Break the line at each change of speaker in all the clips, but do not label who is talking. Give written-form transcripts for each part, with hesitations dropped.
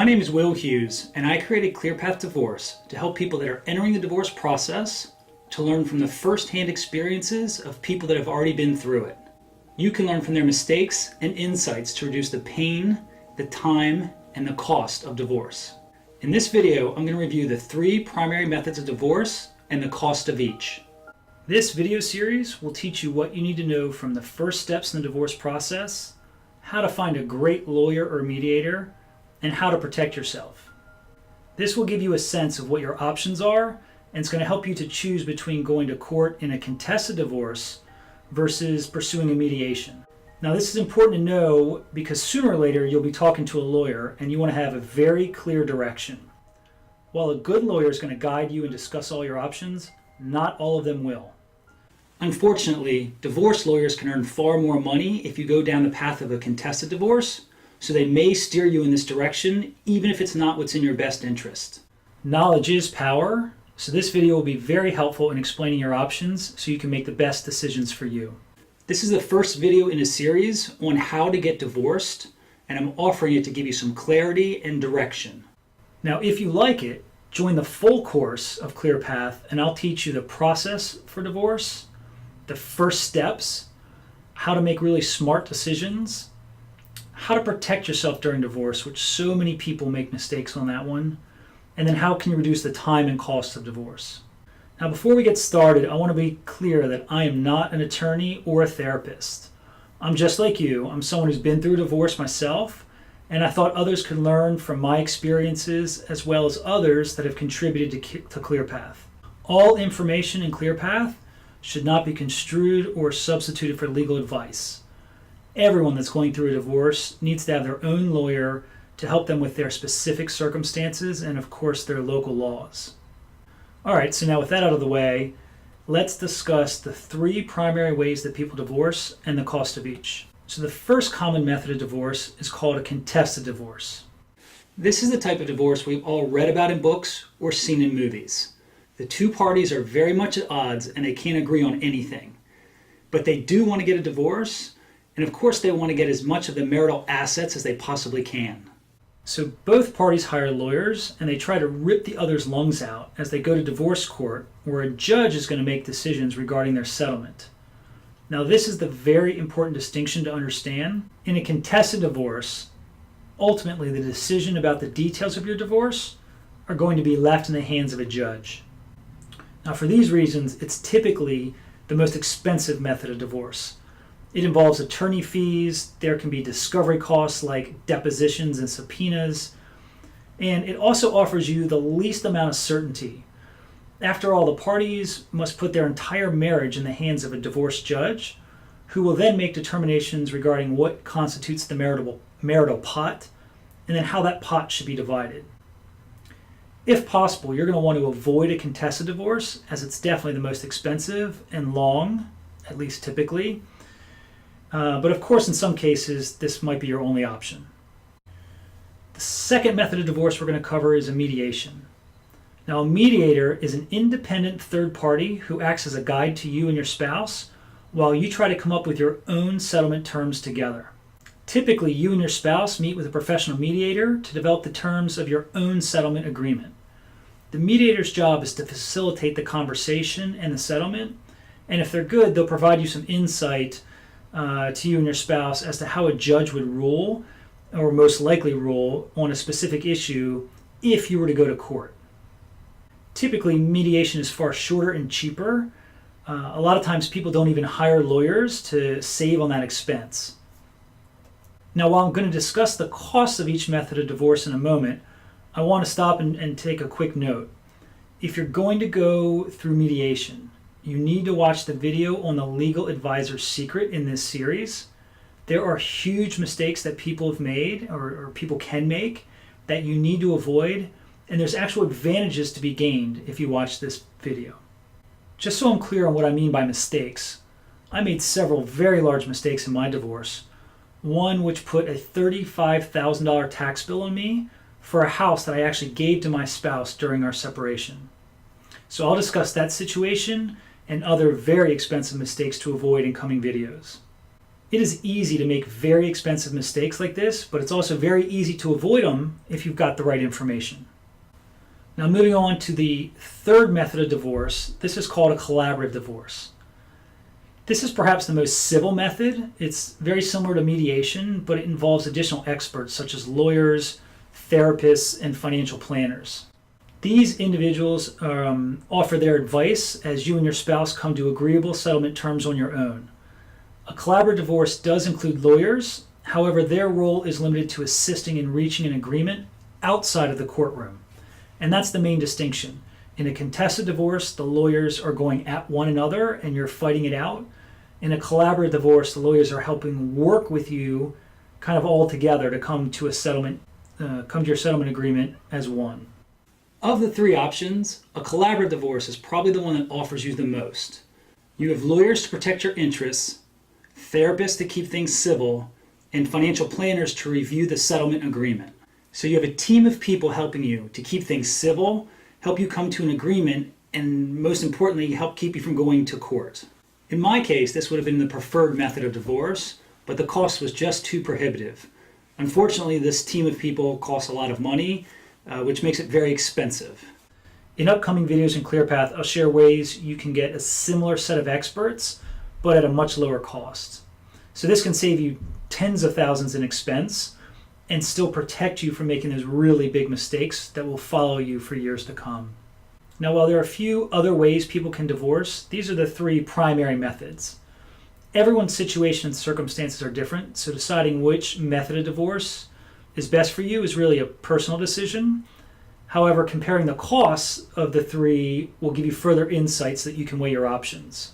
My name is Will Hughes, and I created ClearPath Divorce to help people that are entering the divorce process to learn from the first-hand experiences of people that have already been through it. You can learn from their mistakes and insights to reduce the pain, the time, and the cost of divorce. In this video, I'm going to review the 3 primary methods of divorce and the cost of each. This video series will teach you what you need to know from the first steps in the divorce process, how to find a great lawyer or mediator, and how to protect yourself. This will give you a sense of what your options are, and it's going to help you to choose between going to court in a contested divorce versus pursuing a mediation. Now, this is important to know because sooner or later you'll be talking to a lawyer and you want to have a very clear direction. While a good lawyer is going to guide you and discuss all your options, not all of them will. Unfortunately, divorce lawyers can earn far more money if you go down the path of a contested divorce, so they may steer you in this direction even if it's not what's in your best interest. Knowledge is power, so this video will be very helpful in explaining your options so you can make the best decisions for you. This is the first video in a series on how to get divorced, and I'm offering it to give you some clarity and direction. Now, if you like it, join the full course of ClearPath and I'll teach you the process for divorce, the first steps, how to make really smart decisions, how to protect yourself during divorce, which so many people make mistakes on that one, and then how can you reduce the time and cost of divorce. Now, before we get started, I want to be clear that I am not an attorney or a therapist. I'm just like you. I'm someone who's been through a divorce myself, and I thought others could learn from my experiences as well as others that have contributed to ClearPath. All information in ClearPath should not be construed or substituted for legal advice. Everyone that's going through a divorce needs to have their own lawyer to help them with their specific circumstances and, of course, their local laws. All right, so now with that out of the way, let's discuss the 3 primary ways that people divorce and the cost of each. So the first common method of divorce is called a contested divorce. This is the type of divorce we've all read about in books or seen in movies. The 2 parties are very much at odds and they can't agree on anything. But they do want to get a divorce, and of course they want to get as much of the marital assets as they possibly can. So both parties hire lawyers and they try to rip the other's lungs out as they go to divorce court, where a judge is going to make decisions regarding their settlement. Now, this is the very important distinction to understand. In a contested divorce, ultimately the decision about the details of your divorce are going to be left in the hands of a judge. Now, for these reasons, it's typically the most expensive method of divorce. It involves attorney fees, there can be discovery costs like depositions and subpoenas, and it also offers you the least amount of certainty. After all, the parties must put their entire marriage in the hands of a divorce judge, who will then make determinations regarding what constitutes the marital pot, and then how that pot should be divided. If possible, you're going to want to avoid a contested divorce, as it's definitely the most expensive and long, at least typically. But of course, in some cases, this might be your only option. The second method of divorce we're going to cover is a mediation. Now, a mediator is an independent third party who acts as a guide to you and your spouse while you try to come up with your own settlement terms together. Typically, you and your spouse meet with a professional mediator to develop the terms of your own settlement agreement. The mediator's job is to facilitate the conversation and the settlement, and if they're good, they'll provide you some insight to you and your spouse as to how a judge would rule, or most likely rule, on a specific issue if you were to go to court. Typically, mediation is far shorter and cheaper. A lot of times people don't even hire lawyers to save on that expense. Now, while I'm going to discuss the costs of each method of divorce in a moment, I want to stop and take a quick note. If you're going to go through mediation, you need to watch the video on the legal advisor's secret in this series. There are huge mistakes that people have made or people can make that you need to avoid, and there's actual advantages to be gained if you watch this video. Just so I'm clear on what I mean by mistakes, I made several very large mistakes in my divorce. One which put a $35,000 tax bill on me for a house that I actually gave to my spouse during our separation. So I'll discuss that situation and other very expensive mistakes to avoid in coming videos. It is easy to make very expensive mistakes like this, but it's also very easy to avoid them if you've got the right information. Now moving on to the third method of divorce, this is called a collaborative divorce. This is perhaps the most civil method. It's very similar to mediation, but it involves additional experts such as lawyers, therapists, and financial planners. These individuals offer their advice as you and your spouse come to agreeable settlement terms on your own. A collaborative divorce does include lawyers, however, their role is limited to assisting in reaching an agreement outside of the courtroom. And that's the main distinction. In a contested divorce, the lawyers are going at one another and you're fighting it out. In a collaborative divorce, the lawyers are helping work with you kind of all together to come to a settlement, come to your settlement agreement as one. Of the three options, a collaborative divorce is probably the one that offers you the most. You have lawyers to protect your interests, therapists to keep things civil, and financial planners to review the settlement agreement. So you have a team of people helping you to keep things civil, help you come to an agreement, and most importantly, help keep you from going to court. In my case, this would have been the preferred method of divorce, but the cost was just too prohibitive. Unfortunately, this team of people costs a lot of money, which makes it very expensive. In upcoming videos in ClearPath, I'll share ways you can get a similar set of experts, but at a much lower cost. So this can save you tens of thousands in expense and still protect you from making those really big mistakes that will follow you for years to come. Now, while there are a few other ways people can divorce, these are the three primary methods. Everyone's situation and circumstances are different, so deciding which method of divorce is best for you is really a personal decision. However, comparing the costs of the three will give you further insights so that you can weigh your options.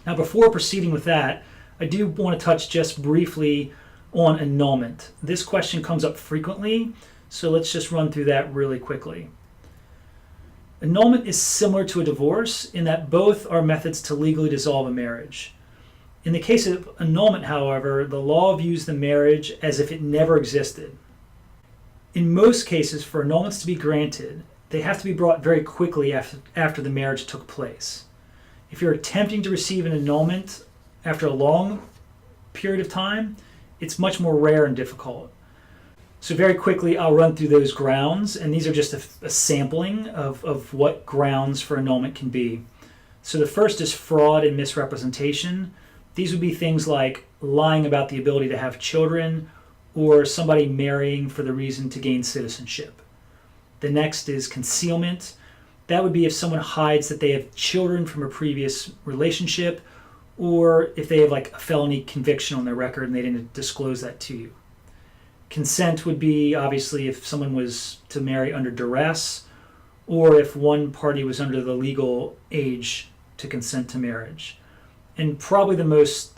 Now, before proceeding with that, I do want to touch just briefly on annulment. This question comes up frequently, so let's just run through that really quickly. Annulment is similar to a divorce in that both are methods to legally dissolve a marriage. In the case of annulment, however, the law views the marriage as if it never existed. In most cases, for annulments to be granted, they have to be brought very quickly after the marriage took place. If you're attempting to receive an annulment after a long period of time, it's much more rare and difficult. So very quickly, I'll run through those grounds, and these are just a sampling of what grounds for annulment can be. So the first is fraud and misrepresentation. These would be things like lying about the ability to have children or somebody marrying for the reason to gain citizenship. The next is concealment. That would be if someone hides that they have children from a previous relationship, or if they have like a felony conviction on their record and they didn't disclose that to you. Consent would be obviously if someone was to marry under duress, or if one party was under the legal age to consent to marriage. And probably the most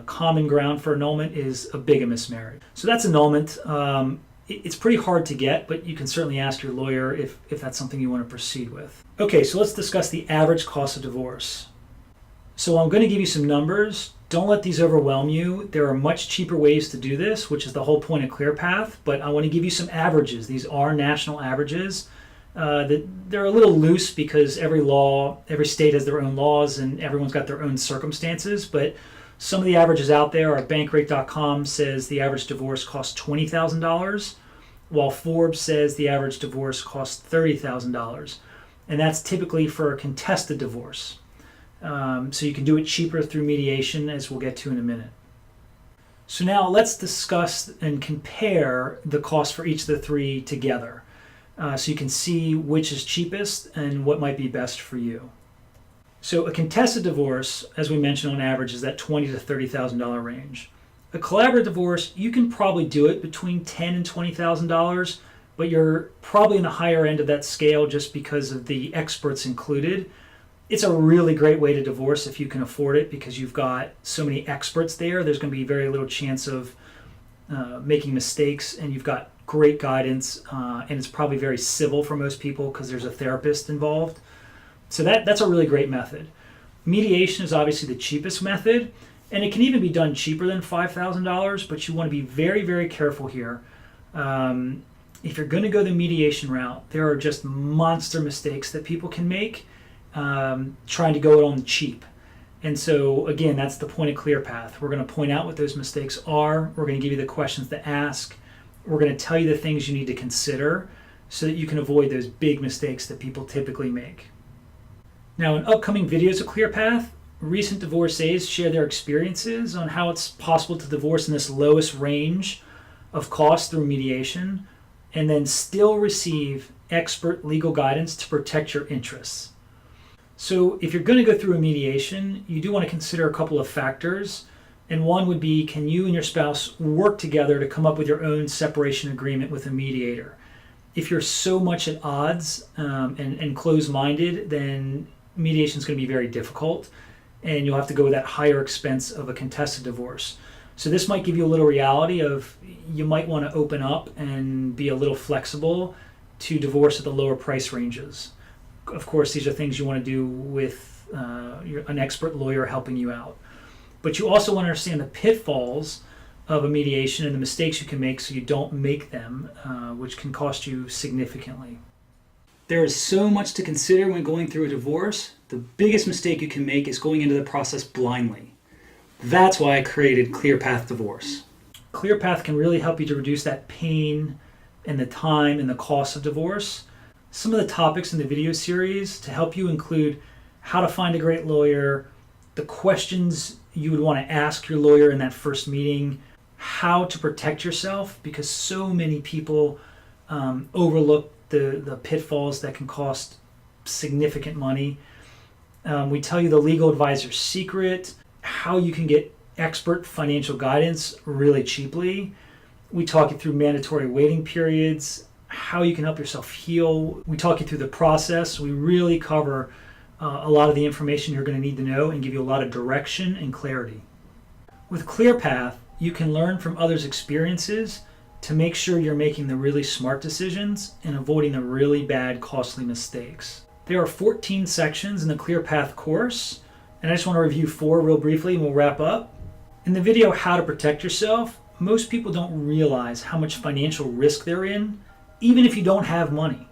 common ground for annulment is a bigamous marriage. So that's annulment. It's pretty hard to get, but you can certainly ask your lawyer if that's something you want to proceed with. Okay, so let's discuss the average cost of divorce. So I'm going to give you some numbers. Don't let these overwhelm you. There are much cheaper ways to do this, which is the whole point of ClearPath, but I want to give you some averages. These are national averages. They're a little loose because every state has their own laws and everyone's got their own circumstances, but some of the averages out there are Bankrate.com says the average divorce costs $20,000, while Forbes says the average divorce costs $30,000. And that's typically for a contested divorce. So you can do it cheaper through mediation, as we'll get to in a minute. So now let's discuss and compare the cost for each of the three together, so you can see which is cheapest and what might be best for you. So a contested divorce, as we mentioned, on average is that $20,000 to $30,000 range. A collaborative divorce, you can probably do it between $10,000 and $20,000, but you're probably in the higher end of that scale just because of the experts included. It's a really great way to divorce if you can afford it because you've got so many experts there. There's going to be very little chance of making mistakes, and you've got great guidance, and it's probably very civil for most people because there's a therapist involved. So that's a really great method. Mediation is obviously the cheapest method, and it can even be done cheaper than $5,000, but you want to be very, very careful here. If you're going to go the mediation route, there are just monster mistakes that people can make trying to go it on the cheap. And so again, that's the point of ClearPath. We're going to point out what those mistakes are. We're going to give you the questions to ask. We're going to tell you the things you need to consider so that you can avoid those big mistakes that people typically make. Now, in upcoming videos of ClearPath, recent divorcees share their experiences on how it's possible to divorce in this lowest range of cost through mediation and then still receive expert legal guidance to protect your interests. So if you're going to go through a mediation, you do want to consider a couple of factors. And one would be, can you and your spouse work together to come up with your own separation agreement with a mediator? If you're so much at odds and closed-minded, then mediation is going to be very difficult, and you'll have to go with that higher expense of a contested divorce. So this might give you a little reality of you might want to open up and be a little flexible to divorce at the lower price ranges. Of course, these are things you want to do with an expert lawyer helping you out. But you also want to understand the pitfalls of a mediation and the mistakes you can make so you don't make them, which can cost you significantly. There is so much to consider when going through a divorce. The biggest mistake you can make is going into the process blindly. That's why I created ClearPath Divorce. ClearPath can really help you to reduce that pain and the time and the cost of divorce. Some of the topics in the video series to help you include how to find a great lawyer, the questions you would want to ask your lawyer in that first meeting, how to protect yourself, because so many people overlook the pitfalls that can cost significant money. We tell you the legal advisor's secret, how you can get expert financial guidance really cheaply. We talk you through mandatory waiting periods, how you can help yourself heal. We talk you through the process. We really cover a lot of the information you're going to need to know and give you a lot of direction and clarity. With ClearPath, you can learn from others' experiences to make sure you're making the really smart decisions and avoiding the really bad, costly mistakes. There are 14 sections in the ClearPath course, and I just want to review 4 real briefly and we'll wrap up. In the video, How to Protect Yourself, most people don't realize how much financial risk they're in, even if you don't have money.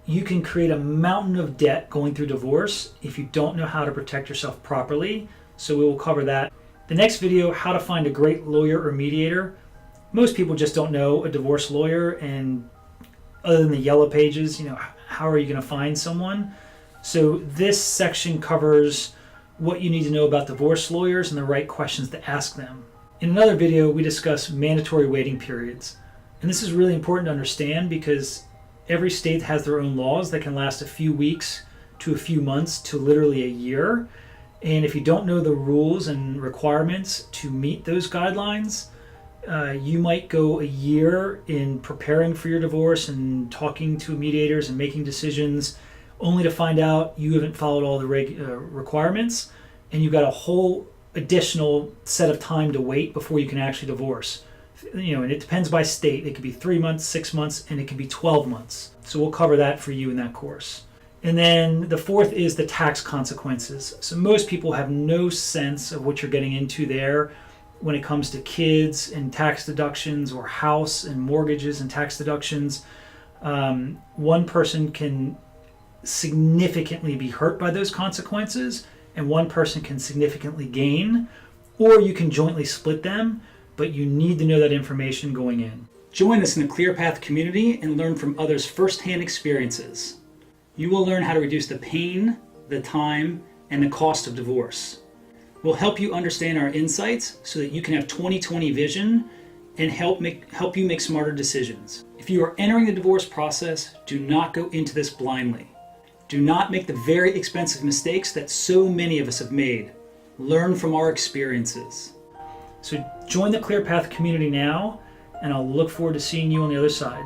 You can create a mountain of debt going through divorce if you don't know how to protect yourself properly, so we will cover that. The next video, How to Find a Great Lawyer or Mediator. Most people just don't know a divorce lawyer, and other than the yellow pages, how are you going to find someone? So this section covers what you need to know about divorce lawyers and the right questions to ask them. In another video, we discuss mandatory waiting periods. And this is really important to understand because every state has their own laws that can last a few weeks to a few months to literally a year. And if you don't know the rules and requirements to meet those guidelines, you might go a year in preparing for your divorce and talking to mediators and making decisions, only to find out you haven't followed all the requirements, and you've got a whole additional set of time to wait before you can actually divorce. And it depends by state. It could be 3 months, 6 months, and it could be 12 months. So we'll cover that for you in that course. And then the 4th is the tax consequences. So most people have no sense of what you're getting into there when it comes to kids and tax deductions, or house and mortgages and tax deductions. One person can significantly be hurt by those consequences, and one person can significantly gain, or you can jointly split them, but you need to know that information going in. Join us in the ClearPath community and learn from others' firsthand experiences. You will learn how to reduce the pain, the time, and the cost of divorce. We'll help you understand our insights so that you can have 20/20 vision and help you make smarter decisions. If you are entering the divorce process, do not go into this blindly. Do not make the very expensive mistakes that so many of us have made. Learn from our experiences. So join the ClearPath community now, and I'll look forward to seeing you on the other side.